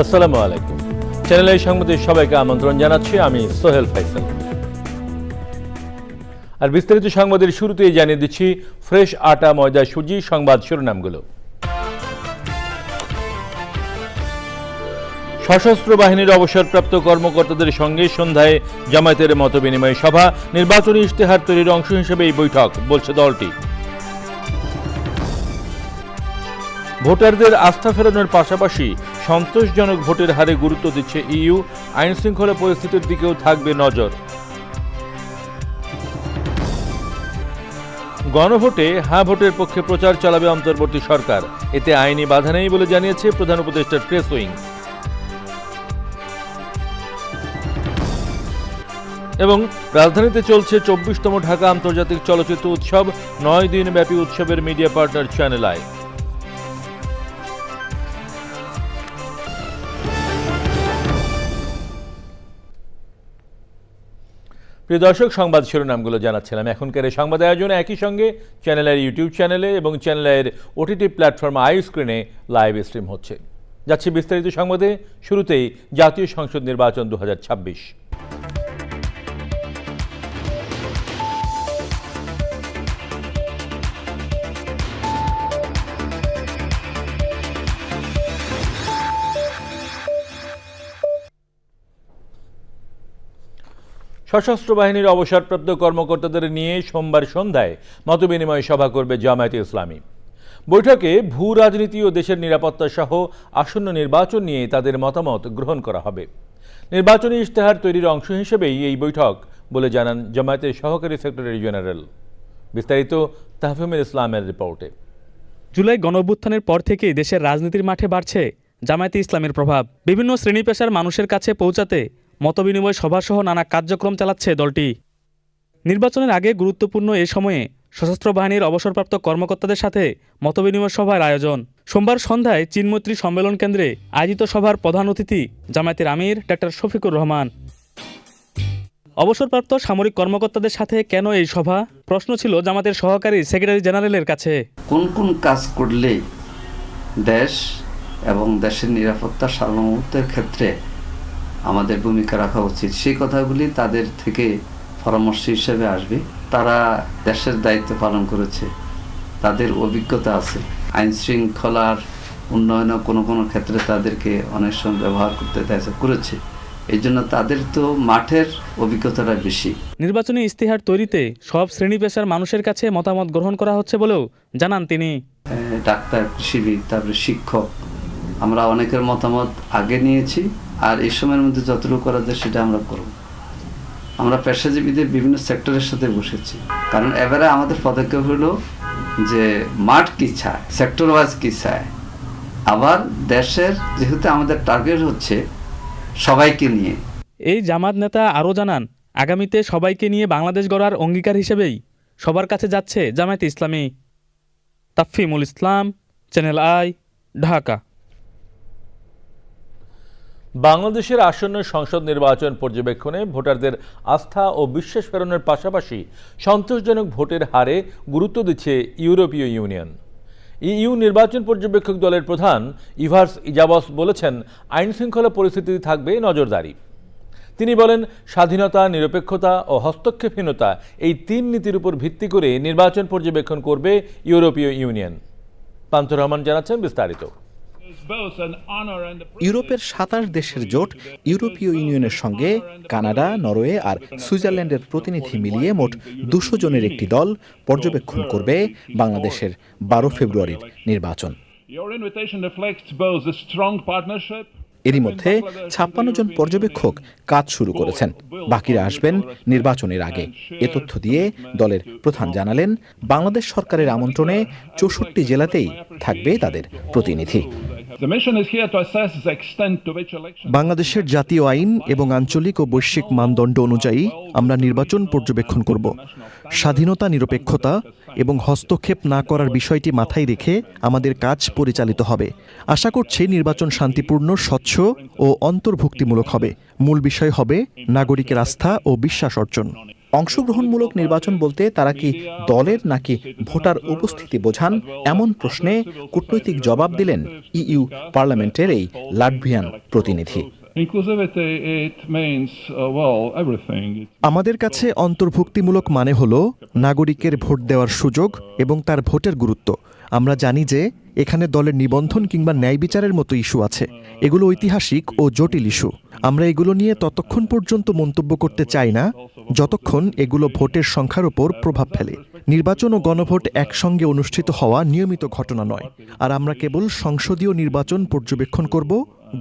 আসসালামু আলাইকুম। চ্যানেল সংবাদে সবাইকে আমন্ত্রণ জানাচ্ছি, আমি সোহেল ফাইসাল। আর বিস্তারিত সংবাদের শুরুতেই জানিয়ে দিচ্ছি ফ্রেশ আটা ময়দা সুজি সংবাদ শিরোনামগুলো। সশস্ত্র বাহিনীর অবসরপ্রাপ্ত কর্মকর্তাদের সঙ্গে সন্ধ্যায় জামায়াতের মতবিনিময় সভা, নির্বাচনী ইশতেহার তৈরির অংশ হিসেবে এই বৈঠক, বলছে দলটি। ভোটারদের আস্থা ফেরানোর পাশাপাশি সন্তোষজনক ভোটের হারে গুরুত্ব দিচ্ছে ইইউ, আইন শৃঙ্খলা পরিস্থিতির দিকেও থাকবে নজর। গণভোটে হ্যাঁ ভোটের পক্ষে প্রচার চালাবে অন্তর্বর্তী সরকার, এতে আইনি বাধা নেই বলে জানিয়েছে প্রধান উপদেষ্টার প্রেস উইং। এবং রাজধানীতে চলছে 24তম ঢাকা আন্তর্জাতিক চলচ্চিত্র উৎসব, 9 দিন ব্যাপী উৎসবের মিডিয়া পার্টনার চ্যানেল আই। প্রিয় দর্শক, সংবাদ শিরোনামগুলো জানাচ্ছিলাম। এখনকার এই সংবাদ আয়োজনে একই সঙ্গে চ্যানেলের ইউটিউব চ্যানেলে এবং চ্যানেলের ওটিটি প্ল্যাটফর্ম আই স্ক্রিনে লাইভ স্ট্রিম হচ্ছে। যাচ্ছে বিস্তারিত সংবাদে। শুরুতেই জাতীয় সংসদ নির্বাচন 2026। সশস্ত্র বাহিনীর অবসরপ্রাপ্ত কর্মকর্তাদের নিয়ে সোমবার সন্ধ্যায় মতবিনিময় সভা করবে জামায়াতে ইসলামী। বৈঠকে ভূ রাজনীতি ও দেশের নিরাপত্তা সহ আসন্ন নির্বাচন নিয়ে তাদের মতামত গ্রহণ করা হবে। নির্বাচনী ইশতেহার তৈরির অংশ হিসেবেই এই বৈঠক বলে জানান জামায়াতের সহকারী সেক্রেটারি জেনারেল। বিস্তারিত তাহফিমুল ইসলামের রিপোর্টে। জুলাই গণঅভ্যুত্থানের পর থেকেই দেশের রাজনীতির মাঠে বাড়ছে জামায়াতে ইসলামের প্রভাব। বিভিন্ন শ্রেণী পেশার মানুষের কাছে পৌঁছাতে মতবিনিময় সভাসহ নানা কার্যক্রম চালাচ্ছে দলটি। নির্বাচনের আগে গুরুত্বপূর্ণ এ সময়ে সশস্ত্র বাহিনীর অবসরপ্রাপ্ত কর্মকর্তাদের সাথে মতবিনিময় সভার আয়োজন। সোমবার সন্ধ্যায় চীনমৈত্রী সম্মেলন কেন্দ্রে আয়োজিত সভার প্রধান অতিথি জামায়াতের আমির ডাক্তার শফিকুর রহমান। অবসরপ্রাপ্ত সামরিক কর্মকর্তাদের সাথে কেন এই সভা, প্রশ্ন ছিল জামায়াতের সহকারী সেক্রেটারি জেনারেলের কাছে। কোন কোন কাজ করলে দেশ এবং দেশের নিরাপত্তা সার্বভৌমত্বের ক্ষেত্রে আমাদের ভূমিকা রাখা উচিত, সেই কথাগুলি তাদের থেকে পরামর্শ হিসেবে আসবে। তারা দেশের দায়িত্ব পালন করেছে, তাদের অভিজ্ঞতা আছে। আইন শৃঙ্খলার উন্নয়নে কোনো কোনো ক্ষেত্রে তাদেরকে অনেক সময় ব্যবহার করতে করেছে, এই জন্য তাদের তো মাঠের অভিজ্ঞতাটা বেশি। নির্বাচনী ইশতেহার তৈরিতে সব শ্রেণী পেশার মানুষের কাছে মতামত গ্রহণ করা হচ্ছে বলেও জানান তিনি। ডাক্তার, কৃষিবিদ, তারপরে শিক্ষক, আমরা অনেকের মতামত আগে নিয়েছি, আর এই সময়ের মধ্যে যতটুকু করা যায় সেটা আমরা করব। আমরা পেশাজীবীদের বিভিন্ন সেক্টরের সাথে বসেছি, কারণ এবারে আমাদের পদক্ষেপ হলো যে মাঠ কি চায়, সেক্টর ওয়াইজ কি চায়। আবার দেশের যেহেতু আমাদের টার্গেট হচ্ছে সবাইকে নিয়ে। এই জামাত নেতা আরও জানান, আগামীতে সবাইকে নিয়ে বাংলাদেশ গড়ার অঙ্গীকার হিসেবেই সবার কাছে যাচ্ছে জামায়াতে ইসলামী। তাফিমুল ইসলাম, চ্যানেল আই, ঢাকা। বাংলাদেশের আসন্ন সংসদ নির্বাচন পর্যবেক্ষণে ভোটারদের আস্থা ও বিশ্বাস ফেরানোর পাশাপাশি সন্তোষজনক ভোটের হারে গুরুত্ব দিচ্ছে ইউরোপীয় ইউনিয়ন। ইইউ নির্বাচন পর্যবেক্ষক দলের প্রধান ইভার্স ইজাবস বলেছেন, আইন শৃঙ্খলা পরিস্থিতি থাকবে নজরদারি। তিনি বলেন, স্বাধীনতা, নিরপেক্ষতা ও হস্তক্ষেপহীনতা এই 3 নীতির উপর ভিত্তি করে নির্বাচন পর্যবেক্ষণ করবে ইউরোপীয় ইউনিয়ন। পান্থ রহমান জানাচ্ছেন বিস্তারিত। ইউরোপের 27 দেশের জোট ইউরোপীয় ইউনিয়নের সঙ্গে কানাডা, নরওয়ে আর সুইজারল্যান্ডের প্রতিনিধি মিলিয়ে মোট 200 জনের একটি দল পর্যবেক্ষণ করবে বাংলাদেশের 12 ফেব্রুয়ারির নির্বাচন। এরই মধ্যে 56 জন পর্যবেক্ষক কাজ শুরু করেছেন, বাকিরা আসবেন নির্বাচনের আগে। এ তথ্য দিয়ে দলের প্রধান জানালেন, বাংলাদেশ সরকারের আমন্ত্রণে 64 জেলাতেই থাকবে তাদের প্রতিনিধি। বাংলাদেশের জাতীয় আইন এবং আঞ্চলিক ও বৈশ্বিক মানদণ্ড অনুযায়ী আমরা নির্বাচন পর্যবেক্ষণ করব। স্বাধীনতা, নিরপেক্ষতা এবং হস্তক্ষেপ না করার বিষয়টি মাথায় রেখে আমাদের কাজ পরিচালিত হবে। আশা করছি নির্বাচন শান্তিপূর্ণ, স্বচ্ছ ও অন্তর্ভুক্তিমূলক হবে। মূল বিষয় হবে নাগরিকের আস্থা ও বিশ্বাস অর্জন। অংশগ্রহণমূলক নির্বাচন বলতে তারা কি দলের নাকি ভোটার উপস্থিতি বোঝান, এমন প্রশ্নে কূটনৈতিক জবাব দিলেন ইইউ পার্লামেন্টের এই লাটভিয়ান প্রতিনিধি। আমাদের কাছে অন্তর্ভুক্তিমূলক মানে হল নাগরিকের ভোট দেওয়ার সুযোগ এবং তার ভোটের গুরুত্ব। আমরা জানি যে এখানে দলের নিবন্ধন কিংবা ন্যায় বিচারের মতো ইস্যু আছে। এগুলো ঐতিহাসিক ও জটিল ইস্যু। আমরা এগুলো নিয়ে ততক্ষণ পর্যন্ত মন্তব্য করতে চাই না যতক্ষণ এগুলো ভোটের সংখ্যার উপর প্রভাব ফেলে। নির্বাচন ও গণভোট একসঙ্গে অনুষ্ঠিত হওয়া নিয়মিত ঘটনা নয়। আর আমরা কেবল সংসদীয় নির্বাচন পর্যবেক্ষণ করব,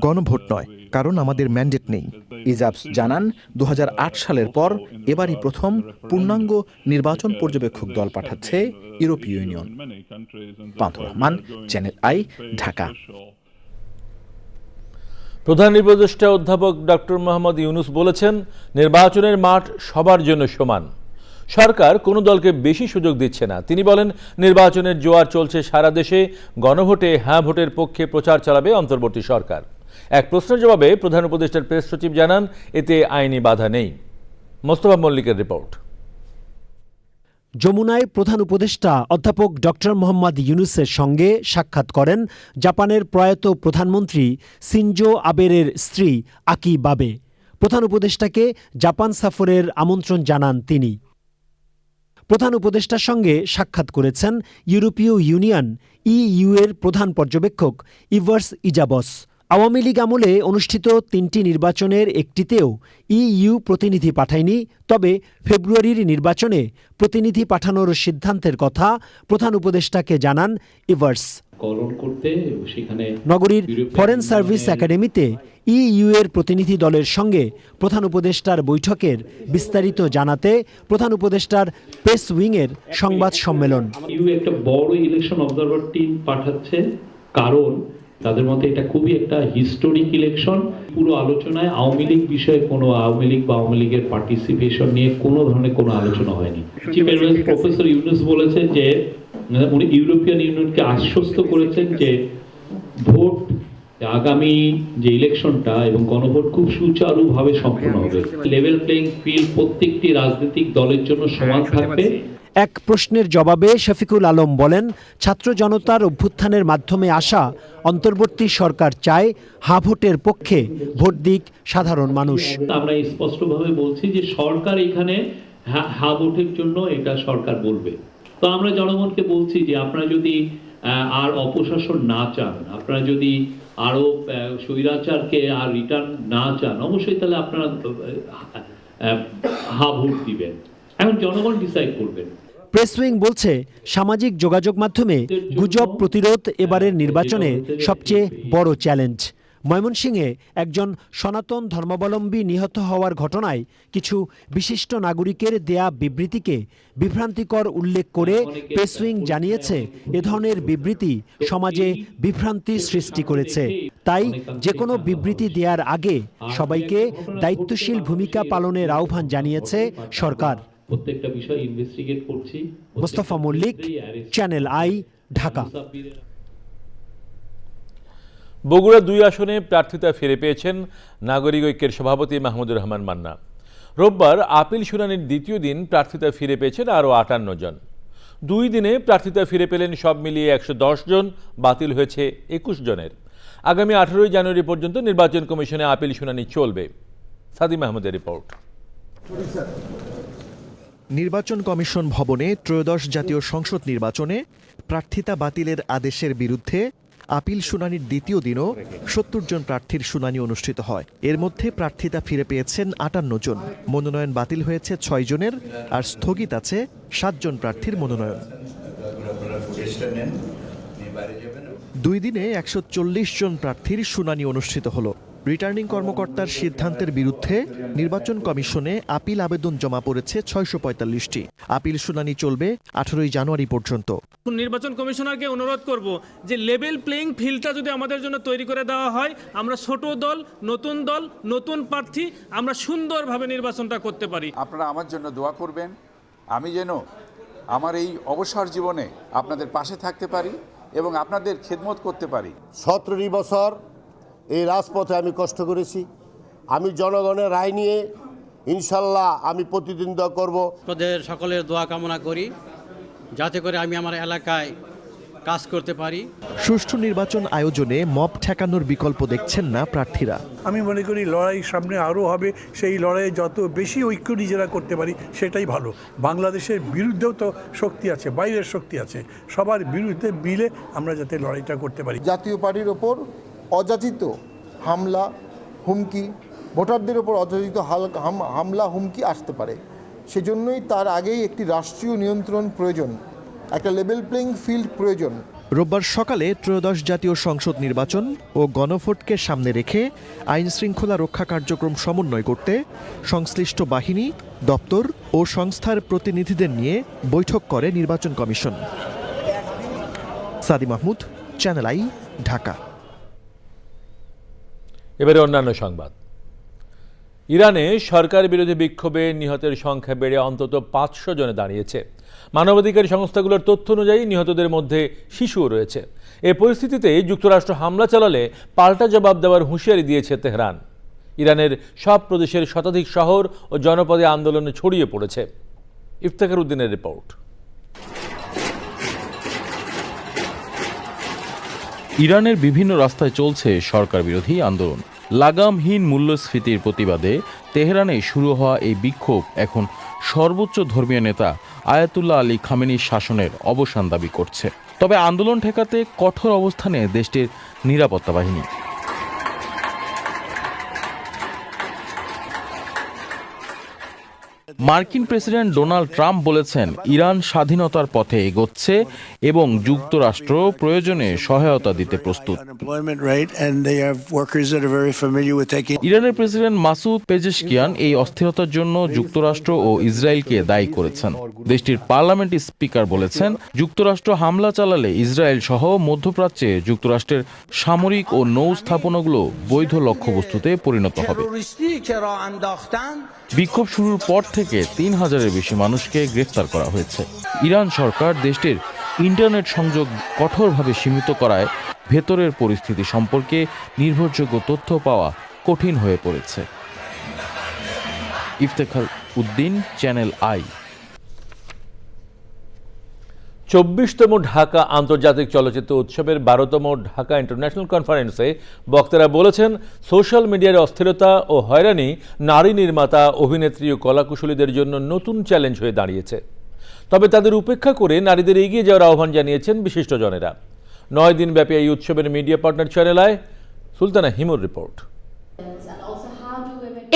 গণভোট নয়, কারণ আমাদের ম্যান্ডেট নেই। ইজাবস জানান 2008 সালের পর এবারই প্রথম পূর্ণাঙ্গ নির্বাচন পর্যবেক্ষক দল পাঠাচ্ছে ইউরোপীয় union. Panth Rahman, channel I, Dhaka. প্রধান উপদেষ্টা অধ্যাপক ডক্টর মোহাম্মদ ইউনূস বলেছেন, নির্বাচনের মাঠ সবার জন্য সমান। সরকার কোনো দলকে বেশি সুযোগ দিচ্ছে না। তিনি বলেন, নির্বাচনের জোয়ার চলছে সারা দেশে। গণভোটে হ্যাঁ ভোটের পক্ষে প্রচার চালাবে অন্তর্বর্তী সরকার। এক প্রশ্নের জবাবে প্রধান উপদেষ্টার প্রেস সচিব জানান, এতে আইনি বাধা নেই। মোস্তফা মল্লিকের রিপোর্ট। যমুনায় প্রধান উপদেষ্টা অধ্যাপক ডক্টর মোহাম্মদ ইউনূসের সঙ্গে সাক্ষাৎ করেন জাপানের প্রয়াত প্রধানমন্ত্রী শিনজো আবের স্ত্রী আকি বাবে। প্রধান উপদেষ্টাকে জাপান সফরের আমন্ত্রণ জানান তিনি। প্রধান উপদেষ্টার সঙ্গে সাক্ষাৎ করেছেন ইউরোপীয় ইউনিয়ন ইইউ এর প্রধান পর্যবেক্ষক ইভার্স ইজাবস। আওয়ামী লীগ আমলে অনুষ্ঠিত 3টি নির্বাচনের একটিতেও ইইউ প্রতিনিধি পাঠায়নি। তবে ফেব্রুয়ারির নির্বাচনে প্রতিনিধি পাঠানোর সিদ্ধান্তের কথা প্রধান উপদেষ্টাকে জানান ইভার্স। নগরীর ফরেন সার্ভিস একাডেমিতে ইইউ এর প্রতিনিধি দলের সঙ্গে প্রধান উপদেষ্টার বৈঠকের বিস্তারিত জানাতে প্রধান উপদেষ্টার প্রেস উইংয়ের সংবাদ সম্মেলন। ইউ একটা বড় ইলেকশন অবজারভার টিম পাঠাচ্ছে, কারণ তাদের মতে এটা খুবই একটা হিস্টোরিক ইলেকশন। পুরো আলোচনায় আওয়ামী লীগ বিষয়ে কোনো আওয়ামী লীগ বা আওয়ামী লীগের পার্টিসিপেশন নিয়ে কোনো ধরনের কোনো আলোচনা হয়নি। চিফ অ্যাডভাইজার প্রফেসর ইউনূস বলেছেন যে উনি ইউরোপিয়ান ইউনিয়নকে আশ্বস্ত করেছেন যে ভোট আগামী যে ইলেকশনটা এবং গণভোট খুব সুচারুভাবে সম্পন্ন হবে। লেভেল প্লেইং ফিল্ড প্রত্যেকটি রাজনৈতিক দলের জন্য সমান থাকবে। এক প্রশ্নের জবাবে শফিকুল আলম বলেন, ছাত্র জনতার অভ্যুত্থানের মাধ্যমে আসা অন্তর্বর্তী সরকার চায় হ্যাঁ ভোটের পক্ষে ভোট দিক সাধারণ মানুষ। আমরা স্পষ্টভাবে বলছি যে সরকার এখানে হ্যাঁ ভোটের জন্য এটা সরকার বলবে। তো আমরা জনগণকে বলছি যে আপনারা যদি আর অপশাসন না চান, আপনারা যদি আরো স্বৈরাচারকে আর রিটার্ন না চান, অবশ্যই তাহলে আপনারা হ্যাঁ ভোট দিবেন। এখন জনগণ ডিসাইড করবেন। প্রেস উইং বলছে, সামাজিক যোগাযোগ মাধ্যমে গুজব প্রতিরোধ এবারের নির্বাচনে সবচেয়ে বড় চ্যালেঞ্জ। ময়মনসিংহে একজন সনাতন ধর্মাবলম্বী নিহত হওয়ার ঘটনায় কিছু বিশিষ্ট নাগরিকের দেয়া বিবৃতিকে বিভ্রান্তিকর উল্লেখ করে প্রেস উইং জানিয়েছে, এ ধরনের বিবৃতি সমাজে বিভ্রান্তি সৃষ্টি করেছে। তাই যে কোনো বিবৃতি দেওয়ার আগে সবাইকে দায়িত্বশীল ভূমিকা পালনের আহ্বান জানিয়েছে সরকার। প্রত্যেকটা বিষয় ইনভেস্টিগেট করছি। Mostafa Mallik, channel I, Dhaka. বগুড়া 2 আসনে প্রার্থিতা ফিরে পেয়েছেন নাগরিক ঐক্যের সভাপতি মাহমুদুর রহমান মান্না। রোববার আপিল শুনানির দ্বিতীয় দিন প্রার্থিতা ফিরে পেয়েছেন আরও 58 জন। 2 দিনে প্রার্থিতা ফিরে পেলেন সব মিলিয়ে 110 জন, বাতিল হয়েছে 21 জনের। আগামী 18 জানুয়ারি পর্যন্ত নির্বাচন কমিশনে আপিল শুনানি চলবে। সাদি মাহমুদের রিপোর্ট। নির্বাচন কমিশন ভবনে ত্রয়োদশ জাতীয় সংসদ নির্বাচনে প্রার্থিতা বাতিলের আদেশের বিরুদ্ধে আপিল শুনানির দ্বিতীয় দিনও 70 জন প্রার্থীর শুনানি অনুষ্ঠিত হয়। এর মধ্যে প্রার্থিতা ফিরে পেয়েছেন 58 জন, মনোনয়ন বাতিল হয়েছে 6 জনের, আর স্থগিত আছে 7 জন প্রার্থীর মনোনয়ন। 2 দিনে 140 জন প্রার্থীর শুনানি অনুষ্ঠিত হলো। রিটার্নিং কর্মকর্তার সিদ্ধান্তের বিরুদ্ধে নির্বাচন কমিশনে আপিল আবেদন জমা পড়েছে 645টি। আপিল শুনানি চলবে 18 জানুয়ারি পর্যন্ত। নির্বাচন কমিশনারকে অনুরোধ করব যে লেভেল প্লেইং ফিল্ডটা যদি আমাদের জন্য তৈরি করে দেওয়া হয়, আমরা ছোট দল, নতুন প্রার্থী, আমরা সুন্দরভাবে নির্বাচনটা করতে পারি। আপনারা আমার জন্য দোয়া করবেন, আমি যেন আমার এই অবসর জীবনে আপনাদের পাশে থাকতে পারি এবং আপনাদের খেদমত করতে পারি। 17 বছর এই রাজপথে আমি কষ্ট করেছি। আমি জনগণের রায় নিয়ে ইনশাল্লাহ আমি প্রতিদ্বন্দ্বিতা করব। আপনাদের সকলের দোয়া কামনা করি যাতে করে আমি আমার এলাকায় কাজ করতে পারি। সুষ্ঠু নির্বাচন আয়োজনে মব ঠেকানোর বিকল্প দেখছেন না প্রার্থীরা। আমি মনে করি লড়াই সামনে আরও হবে, সেই লড়াইয়ে যত বেশি ঐক্য নিজেরা করতে পারি সেটাই ভালো। বাংলাদেশের বিরুদ্ধেও তো শক্তি আছে, বাইরের শক্তি আছে, সবার বিরুদ্ধে মিলে আমরা যাতে লড়াইটা করতে পারি। জাতীয় পার্টির ওপর অযাচিত হামলা হুমকি, ভোটারদের ওপর অযাচিত হামলা হুমকি আসতে পারে। সেজন্যই তার আগেই একটি রাষ্ট্রীয় নিয়ন্ত্রণ প্রয়োজন, একটা লেভেল প্লেইং ফিল্ড প্রয়োজন। রোববার সকালে ত্রয়োদশ জাতীয় সংসদ নির্বাচন ও গণভোটকে সামনে রেখে আইন শৃঙ্খলা রক্ষা কার্যক্রম সমন্বয় করতে সংশ্লিষ্ট বাহিনী, দপ্তর ও সংস্থার প্রতিনিধিদের নিয়ে বৈঠক করে নির্বাচন কমিশন। সাদি মাহমুদ, চ্যানেল আই, ঢাকা। এবারে অন্যান্য সংবাদ। ইরানে সরকার বিরোধী বিক্ষোভে নিহতের সংখ্যা বেড়ে অন্তত 500 জনে দাঁড়িয়েছে। মানবাধিকার সংস্থাগুলোর তথ্য অনুযায়ী নিহতদের মধ্যে শিশুও রয়েছে। এ পরিস্থিতিতে যুক্তরাষ্ট্র হামলা চালালে পাল্টা জবাব দেওয়ার হুঁশিয়ারি দিয়েছে তেহরান। ইরানের সব প্রদেশের শতাধিক শহর ও জনপদে আন্দোলনে ছড়িয়ে পড়েছে। ইফতেখার উদ্দিনের রিপোর্ট। ইরানের বিভিন্ন রাস্তায় চলছে সরকার বিরোধী আন্দোলন। লাগামহীন মূল্যস্ফীতির প্রতিবাদে তেহরানে শুরু হওয়া এই বিক্ষোভ এখন সর্বোচ্চ ধর্মীয় নেতা আয়াতুল্লাহ আলী খামেনির শাসনের অবসান দাবি করছে। তবে আন্দোলন ঠেকাতে কঠোর অবস্থানে দেশটির নিরাপত্তা বাহিনী। মার্কিন প্রেসিডেন্ট ডোনাল্ড ট্রাম্প বলেছেন ইরান স্বাধীনতার পথে এগোচ্ছে এবং যুক্তরাষ্ট্র প্রয়োজনে সহায়তা দিতে প্রস্তুত। ইরানের প্রেসিডেন্ট মাসুদ পেজেশকিয়ান এই অস্থিরতার জন্য যুক্তরাষ্ট্র ও ইসরায়েলকে দায়ী করেছেন। দেশটির পার্লামেন্টের স্পিকার বলেছেন যুক্তরাষ্ট্র হামলা চালালে ইসরায়েল সহ মধ্যপ্রাচ্যে যুক্তরাষ্ট্রের সামরিক ও নৌ স্থাপনাগুলো বৈধ লক্ষ্যবস্তুতে পরিণত হবে। বিক্ষোভ শুরুর পর থেকে 3000-এর বেশি মানুষকে গ্রেফতার করা হয়েছে। ইরান সরকার দেশটির ইন্টারনেট সংযোগ কঠোরভাবে সীমিত করায় ভেতরের পরিস্থিতি সম্পর্কে নির্ভরযোগ্য তথ্য পাওয়া কঠিন হয়ে পড়েছে। Iftekhar Uddin, channel I. 24তম ঢাকা আন্তর্জাতিক চলচ্চিত্র উৎসবের 12তম ঢাকা ইন্টারন্যাশনাল কনফারেন্সে বক্তারা বলেছেন সোশ্যাল মিডিয়ার অস্থিরতা ও হয়রানি নারী নির্মাতা, অভিনেত্রী ও কলাকুশলীদের জন্য নতুন চ্যালেঞ্জ হয়ে দাঁড়িয়েছে। তবে তাদের উপেক্ষা করে নারীদের এগিয়ে যাওয়ার আহ্বান জানিয়েছেন বিশিষ্টজনেরা। 9 দিনব্যাপী এই উৎসবের media partner channel I, Sultana হিমুর রিপোর্ট।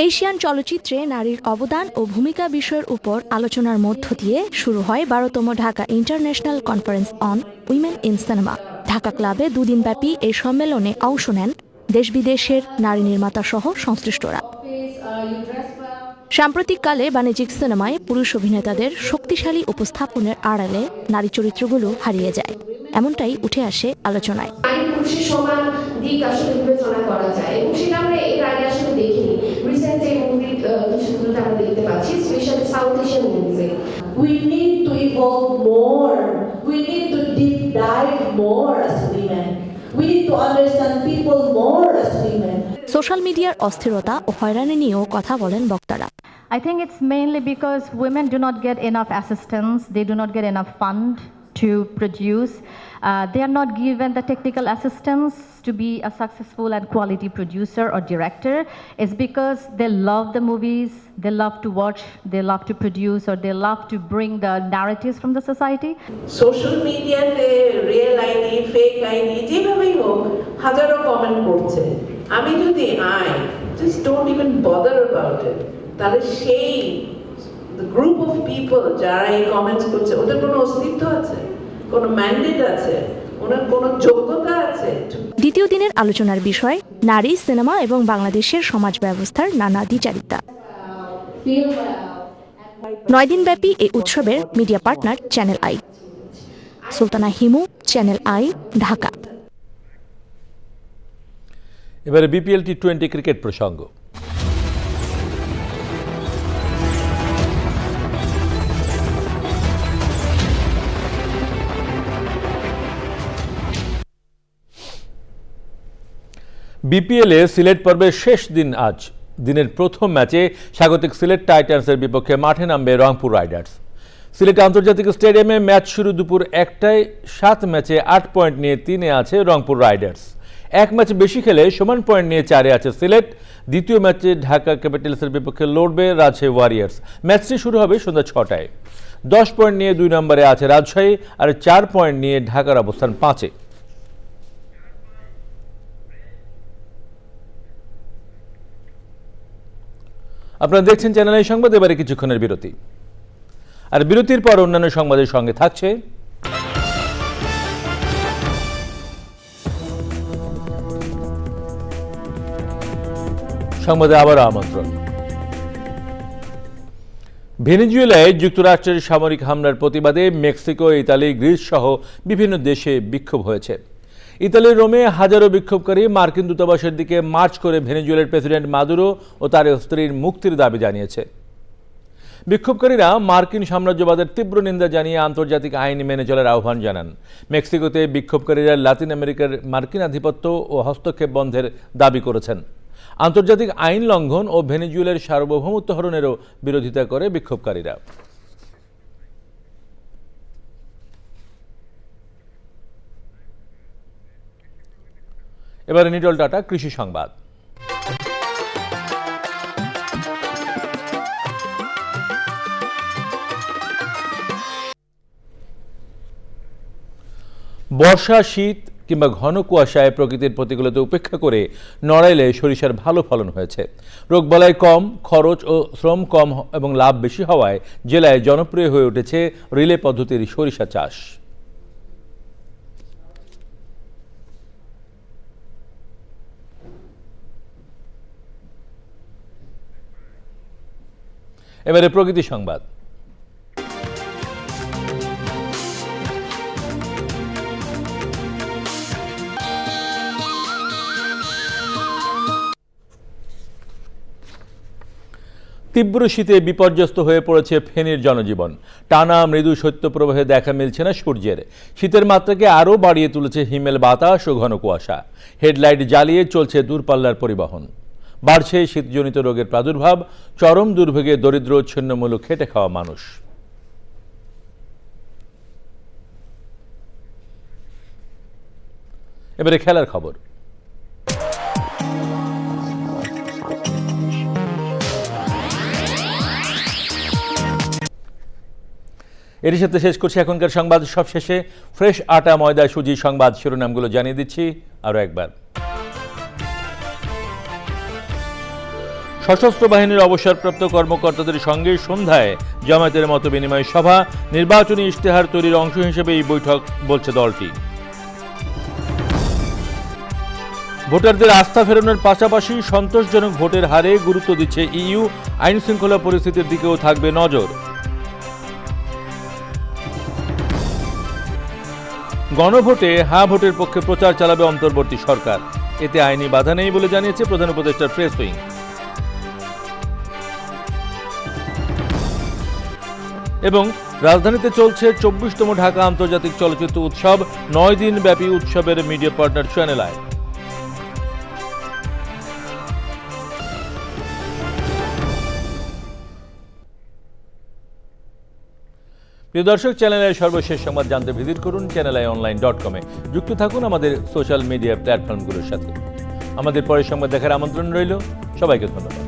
এশিয়ান চলচ্চিত্রে নারীর অবদান ও ভূমিকা বিষয়ের উপর আলোচনার মধ্য দিয়ে শুরু হয় 12তম Dhaka international conference on women in cinema. Dhaka ক্লাবে 2 দিনব্যাপী এই সম্মেলনে অংশ নেন দেশ বিদেশের নারী নির্মাতা সহ সংশ্লিষ্টরা। সাম্প্রতিককালে বাণিজ্যিক সিনেমায় পুরুষ অভিনেতাদের শক্তিশালী উপস্থাপনের আড়ালে নারী চরিত্রগুলো হারিয়ে যায়, এমনটাই উঠে আসে আলোচনায়। পুরুষের সমান দিক আসলে বিবেচনা করা যায় এবং সেটা আমরা এর আগে আসলে দেখিনি। রিসেন্ট যে মুভি কিছুগুলোতে আমরা দেখতে পাচ্ছি, স্পেশালি সাউথ এশিয়ান মুভিজে। We need to evolve more. We need to deep dive more as women. We need to understand people more as women. Social মিডিয়ার অস্থিরতা ও হয়রানি নিয়েও কথা বলেন বক্তারা। I think it's mainly because women do not get enough assistance, they do not get enough fund to produce. They are not given the technical assistance to be a successful and quality producer or director. It's because they love the movies, they love to watch, they love to produce, or they love to bring the narratives from the society. Social media te real ID, fake ID, যেভাবেই হোক হাজারো comment করছে। আমি যদি just don't even bother about it. তাহলে সেই the group of people যারা এই কমেন্টস করছে ওদের কোনো অস্তিত্ব আছে, কোনো ম্যান্ডেট আছে, ওনার কোনো যোগ্যতা আছে? দ্বিতীয় দিনের আলোচনার বিষয় নারী, সিনেমা এবং বাংলাদেশের সমাজ ব্যবস্থার নানা দ্বিচারিতা। 9 দিনব্যাপী এই উৎসবের media partner channel I. Sultana Himu, channel I, Dhaka. এবারে বিপিএল টি20 ক্রিকেট প্রসঙ্গ। বিপিএলে সিলেট পর্বের শেষ দিন আজ। দিনের প্রথম ম্যাচে স্বাগতিক সিলেট টাইটান্সের বিপক্ষে মাঠে নামবে রংপুর রাইডার্স। সিলেট আন্তর্জাতিক স্টেডিয়ামে ম্যাচ শুরু দুপুর 1টায়। 7 ম্যাচে 8 পয়েন্ট নিয়ে 3-এ আছে রংপুর রাইডার্স। এক ম্যাচ বেশি খেলে সমান পয়েন্ট নিয়ে 4-এ আছে সিলেট। দ্বিতীয় ম্যাচে ঢাকা ক্যাপিটালসের বিপক্ষে লড়বে রাজশাহী ওয়ারিয়ার্স। ম্যাচটি শুরু হবে সন্ধ্যা 6টায়। 10 পয়েন্ট নিয়ে 2 নম্বরে আছে রাজশাহী, আর 4 পয়েন্ট নিয়ে ঢাকার অবস্থান 5-এ। আপনারা দেখছেন চ্যানেল আই সংবাদ। এবারে কিছুক্ষণের বিরতি, আর বিরতির পর অন্যান্য সংবাদের সঙ্গে থাকছে সংবাদে আবার আমন্ত্রণ। ভেনেজুয়েলায় যুক্তরাষ্ট্রের সামরিক হামলার প্রতিবাদে মেক্সিকো, ইতালি, গ্রিস সহ বিভিন্ন দেশে বিক্ষোভ হয়েছে। ইতালির রোমে হাজারো বিক্ষোভকারী মার্কিন দূতাবাসের দিকে মার্চ করে ভেনেজুয়েলার প্রেসিডেন্ট মাদুরো ও তার স্ত্রীর মুক্তির দাবি জানিয়েছে। বিক্ষোভকারীরা মার্কিন সাম্রাজ্যবাদের তীব্র নিন্দা জানিয়ে আন্তর্জাতিক আইন মেনে চলার আহ্বান জানান। মেক্সিকোতে বিক্ষোভকারীরা লাতিন আমেরিকার মার্কিন আধিপত্য ও হস্তক্ষেপ বন্ধের দাবি করেছেন। আন্তর্জাতিক আইন লঙ্ঘন ও ভেনেজুয়েলার সার্বভৌমত্ব হরণেরও বিরোধিতা করে বিক্ষোভকারীরা। এবারে নিটল টাটা কৃষি সংবাদ। বর্ষা, শীত কিংবা ঘন কুয়াশায় প্রকৃতির প্রতিকূলতা উপেক্ষা করে নড়াইলে সরিষার ভালো ফলন হয়েছে। রোগবালাই কম, খরচ ও শ্রম কম এবং লাভ বেশি হওয়ায় জেলায় জনপ্রিয় হয়ে উঠেছে রিলে পদ্ধতির সরিষা চাষ। এবারে প্রকৃতি সংবাদ। তীব্র শীতে বিপর্যস্ত হয়ে পড়েছে ফেনীর জনজীবন। টানা মৃদু শৈত্যপ্রবাহে দেখা মিলছে না সূর্যের। শীতের মাত্রাকে আরও বাড়িয়ে তুলেছে হিমেল বাতাস ও ঘন কুয়াশা। হেডলাইট জ্বালিয়ে চলছে দূরপাল্লার পরিবহন। বাড়ছে শীতজনিত রোগের প্রাদুর্ভাব। চরম দুর্ভোগে দরিদ্র ছিন্নমূল্য খেটে খাওয়া মানুষ। এবারে খেলার খবর। এর সাথে শেষ করছি এখনকার সংবাদ। সবশেষে ফ্রেশ আটা, ময়দা, সুজি সংবাদ শিরোনামগুলো জানিয়ে দিচ্ছি আরও একবার। সশস্ত্র বাহিনীর অবসরপ্রাপ্ত কর্মকর্তাদের সঙ্গে সন্ধ্যায় জামায়াতের মত বিনিময় সভা। নির্বাচনী ইশতেহার তৈরির অংশ হিসেবে এই বৈঠক, বলছে দলটি। ভোটারদের আস্থা ফেরানোর পাশাপাশি সন্তোষজনক ভোটের হারে গুরুত্ব দিচ্ছে ইইউ। আইন শৃঙ্খলা পরিস্থিতির দিকেও থাকবে নজর। গণভোটে হ্যাঁ ভোটের পক্ষে প্রচার চালাবে অন্তর্বর্তী সরকার। এতে আইনি বাধা নেই বলে জানিয়েছে প্রধান উপদেষ্টার প্রেস উইং। এবং রাজধানীতে চলছে 24তম ঢাকা আন্তর্জাতিক চলচ্চিত্র উৎসব। 9 দিন ব্যাপী উৎসবের মিডিয়া পার্টনার চ্যানেল আই। প্রিয় দর্শক, চ্যানেল আই সর্বশেষ সংবাদ জানতে ভিজিট করুন channelionline.com-এ। যুক্ত থাকুন আমাদের সোশ্যাল মিডিয়া প্ল্যাটফর্মগুলোর সাথে। আমাদের পরের সংবাদ দেখার আমন্ত্রণ রইল। সবাইকে ধন্যবাদ।